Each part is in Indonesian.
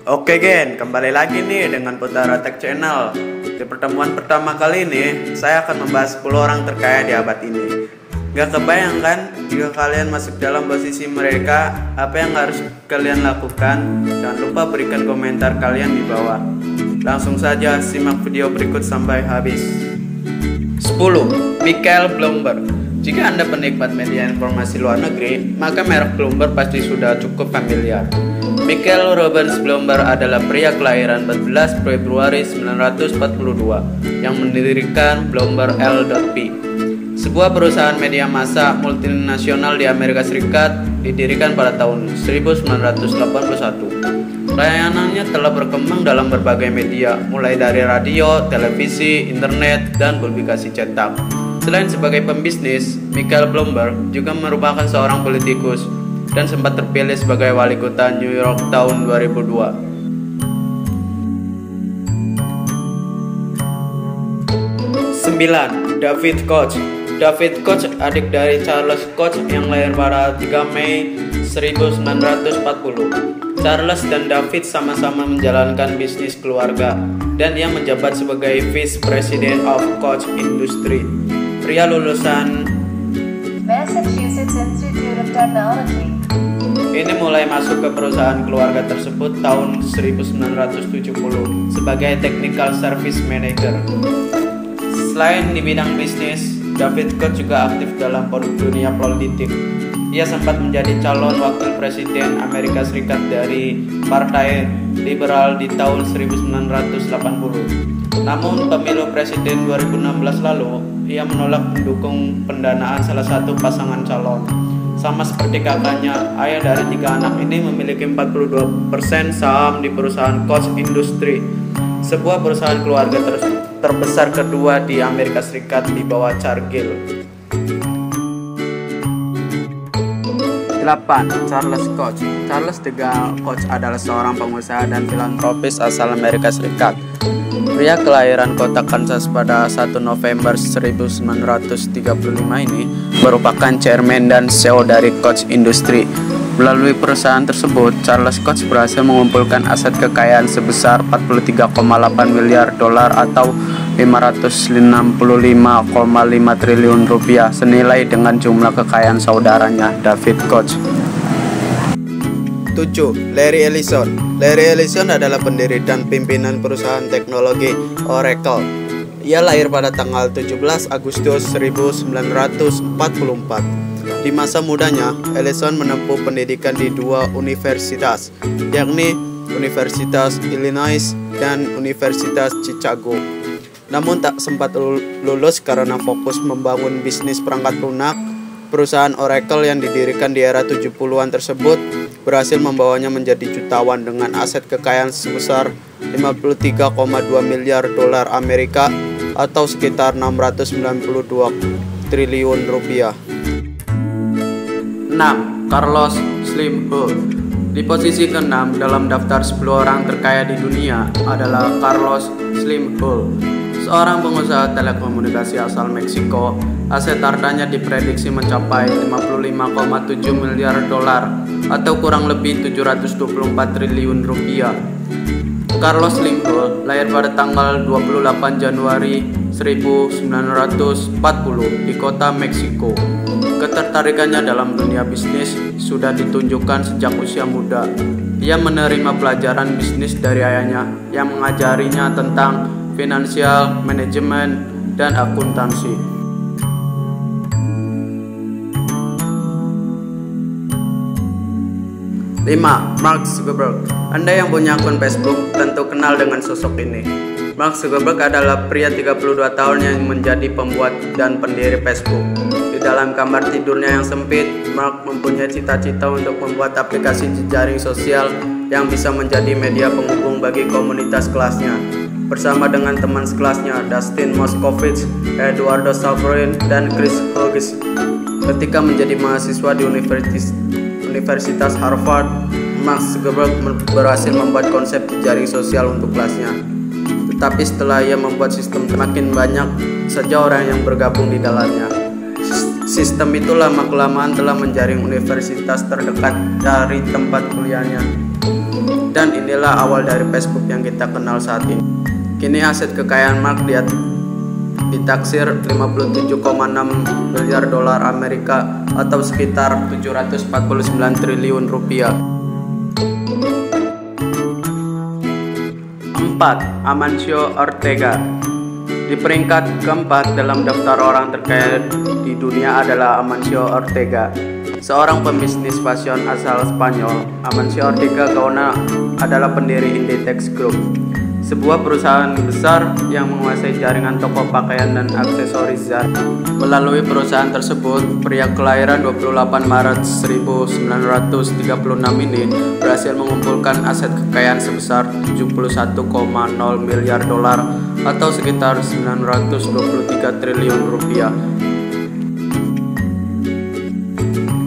Oke Gen, kembali lagi nih dengan Putara Tech Channel. Di pertemuan pertama kali ini, saya akan membahas 10 orang terkaya di abad ini. Gak kebayang kan, jika kalian masuk dalam posisi mereka, apa yang harus kalian lakukan? Jangan lupa berikan komentar kalian di bawah. Langsung saja simak video berikut sampai habis. 10. Michael Bloomberg. Jika Anda penikmat media informasi luar negeri, maka merek Bloomberg pasti sudah cukup familiar. Michael Robbins Bloomberg adalah pria kelahiran 14 Februari 1942 yang mendirikan Bloomberg LP, sebuah perusahaan media massa multinasional di Amerika Serikat, didirikan pada tahun 1981. Layanannya telah berkembang dalam berbagai media, mulai dari radio, televisi, internet, dan publikasi cetak. Selain sebagai pembisnis, Michael Bloomberg juga merupakan seorang politikus dan sempat terpilih sebagai wali kota New York tahun 2002. 9. David Koch. David Koch, adik dari Charles Koch yang lahir pada 3 Mei 1940. Charles dan David sama-sama menjalankan bisnis keluarga dan ia menjabat sebagai Vice President of Koch Industry. Pria lulusan Massachusetts Institute of Technology. Ini mulai masuk ke perusahaan keluarga tersebut tahun 1970 sebagai Technical Service Manager. Selain di bidang bisnis, David Koch juga aktif dalam dunia politik. Ia sempat menjadi calon wakil presiden Amerika Serikat dari Partai Liberal di tahun 1980. Namun pemilu presiden 2016 lalu, ia menolak mendukung pendanaan salah satu pasangan calon. Sama seperti kakaknya, ayah dari 3 anak ini memiliki 42% saham di perusahaan Koch Industry, sebuah perusahaan keluarga terbesar kedua di Amerika Serikat di bawah Cargill. 8. Charles Koch. Charles de Gaulle Koch adalah seorang pengusaha dan filantropis asal Amerika Serikat. Pria kelahiran kota Kansas pada 1 November 1935 ini merupakan chairman dan CEO dari Koch Industry. Melalui perusahaan tersebut, Charles Koch berhasil mengumpulkan aset kekayaan sebesar 43,8 miliar dolar atau 565,5 triliun rupiah, senilai dengan jumlah kekayaan saudaranya David Koch. 7. Larry Ellison. Larry Ellison adalah pendiri dan pimpinan perusahaan teknologi Oracle. Ia lahir pada tanggal 17 Agustus 1944. Di masa mudanya, Ellison menempuh pendidikan di 2 universitas, yakni Universitas Illinois dan Universitas Chicago. Namun tak sempat lulus karena fokus membangun bisnis perangkat lunak. Perusahaan Oracle yang didirikan di era 70-an tersebut berhasil membawanya menjadi jutawan dengan aset kekayaan sebesar 53,2 miliar dolar Amerika atau sekitar 692 triliun rupiah. 6. Carlos Slim Hull. Di posisi ke-6 dalam daftar 10 orang terkaya di dunia adalah Carlos Slim Hull, seorang pengusaha telekomunikasi asal Meksiko. Aset hartanya diprediksi mencapai 55,7 miliar dolar atau kurang lebih 724 triliun rupiah. Carlos Slim Hull lahir pada tanggal 28 Januari 1940 di kota Meksiko. Ketertarikannya dalam dunia bisnis sudah ditunjukkan sejak usia muda. Ia menerima pelajaran bisnis dari ayahnya yang mengajarinya tentang finansial, manajemen, dan akuntansi. 5. Mark Zuckerberg. Anda yang punya akun Facebook tentu kenal dengan sosok ini. Mark Zuckerberg adalah pria 32 tahun yang menjadi pembuat dan pendiri Facebook. Di dalam kamar tidurnya yang sempit, Mark mempunyai cita-cita untuk membuat aplikasi jejaring sosial yang bisa menjadi media penghubung bagi komunitas kelasnya. Bersama dengan teman sekelasnya Dustin Moskovitz, Eduardo Saverin, dan Chris Hughes. Ketika menjadi mahasiswa di Universitas Harvard, Mark Zuckerberg berhasil membuat konsep jejaring sosial untuk kelasnya. Tetapi setelah ia membuat sistem, makin banyak saja orang yang bergabung di dalamnya. Sistem itu lama-kelamaan telah menjaring universitas terdekat dari tempat kuliahnya. Dan inilah awal dari Facebook yang kita kenal saat ini. Kini aset kekayaan Mark ditaksir 57,6 miliar dolar Amerika atau sekitar 749 triliun rupiah. 4. Amancio Ortega. Di peringkat keempat dalam daftar orang terkaya di dunia adalah Amancio Ortega, seorang pembisnis fashion asal Spanyol. Amancio Ortega Gaona adalah pendiri Inditex Group, sebuah perusahaan besar yang menguasai jaringan toko pakaian dan aksesoris Zara. Melalui perusahaan tersebut, pria kelahiran 28 Maret 1936 ini berhasil mengumpulkan aset kekayaan sebesar 71,0 miliar dolar atau sekitar 923 triliun rupiah.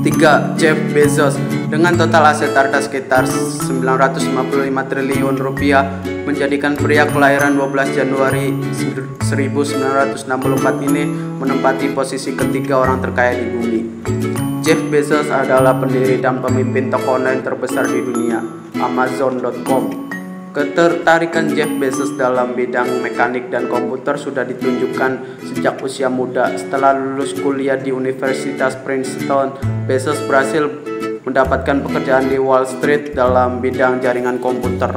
3. Jeff Bezos. Dengan total aset harta sekitar 955 triliun rupiah, menjadikan pria kelahiran 12 Januari 1964 ini menempati posisi ketiga orang terkaya di bumi. Jeff Bezos adalah pendiri dan pemimpin toko online terbesar di dunia, Amazon.com. Ketertarikan Jeff Bezos dalam bidang mekanik dan komputer sudah ditunjukkan sejak usia muda. Setelah lulus kuliah di Universitas Princeton, Bezos berhasil mendapatkan pekerjaan di Wall Street dalam bidang jaringan komputer.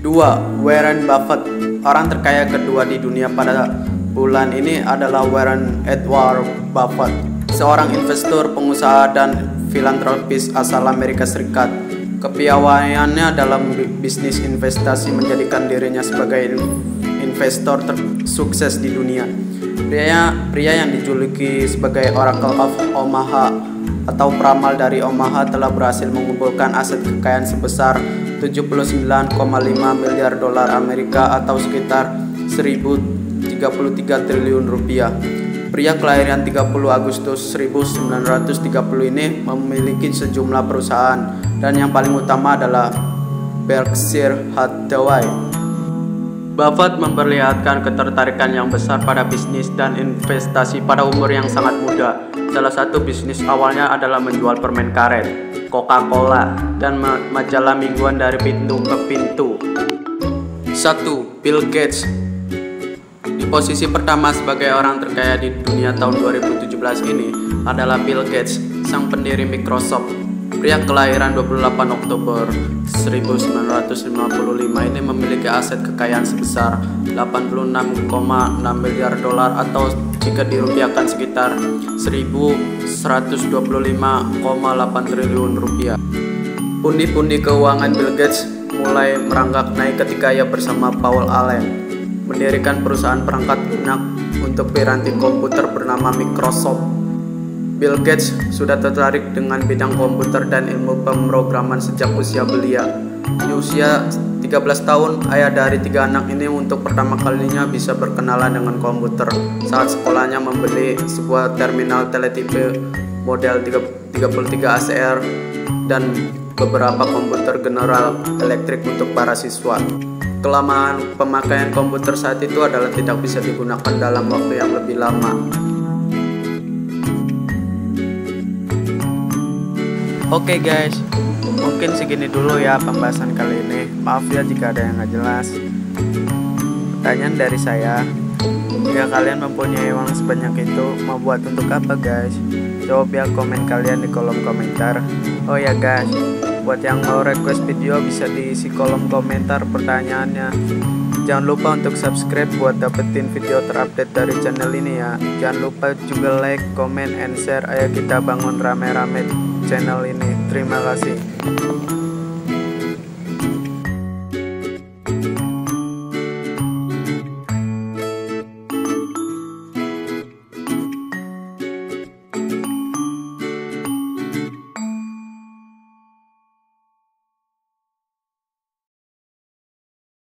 2. Warren Buffett. Orang terkaya kedua di dunia pada bulan ini adalah Warren Edward Buffett, seorang investor, pengusaha, dan filantropis asal Amerika Serikat. Kepiawaiannya dalam bisnis investasi menjadikan dirinya sebagai investor sukses di dunia. Pria yang dijuluki sebagai Oracle of Omaha atau peramal dari Omaha telah berhasil mengumpulkan aset kekayaan sebesar 79,5 miliar dolar Amerika atau sekitar 1.033 triliun rupiah. Pria kelahiran 30 Agustus 1930 ini memiliki sejumlah perusahaan, dan yang paling utama adalah Berkshire Hathaway. Buffett memperlihatkan ketertarikan yang besar pada bisnis dan investasi pada umur yang sangat muda. Salah satu bisnis awalnya adalah menjual permen karet, Coca-Cola, dan majalah mingguan dari pintu ke pintu. 1. Bill Gates. Di posisi pertama sebagai orang terkaya di dunia tahun 2017 ini adalah Bill Gates, sang pendiri Microsoft. Pria kelahiran 28 Oktober 1955 ini memiliki aset kekayaan sebesar 86,6 miliar dolar atau jika dirupiahkan sekitar 1.125,8 triliun rupiah. Pundi-pundi keuangan Bill Gates mulai merangkak naik ketika ia bersama Paul Allen mendirikan perusahaan perangkat lunak untuk piranti komputer bernama Microsoft. Bill Gates sudah tertarik dengan bidang komputer dan ilmu pemrograman sejak usia belia. Di usia 13 tahun, ayah dari 3 anak ini untuk pertama kalinya bisa berkenalan dengan komputer saat sekolahnya membeli sebuah terminal teletipe model 33 ACR dan beberapa komputer General Electric untuk para siswa. Kelamaan pemakaian komputer saat itu adalah tidak bisa digunakan dalam waktu yang lebih lama. Oke guys, mungkin segini dulu ya pembahasan kali ini. Maaf ya jika ada yang nggak jelas. Pertanyaan dari saya, jika kalian mempunyai uang sebanyak itu, mau buat untuk apa guys? Jawab ya komen kalian di kolom komentar. Oh ya guys, buat yang mau request video bisa diisi kolom komentar pertanyaannya. Jangan lupa untuk subscribe buat dapetin video terupdate dari channel ini ya. Jangan lupa juga like, comment, and share. Ayo kita bangun rame-rame channel ini. Terima kasih.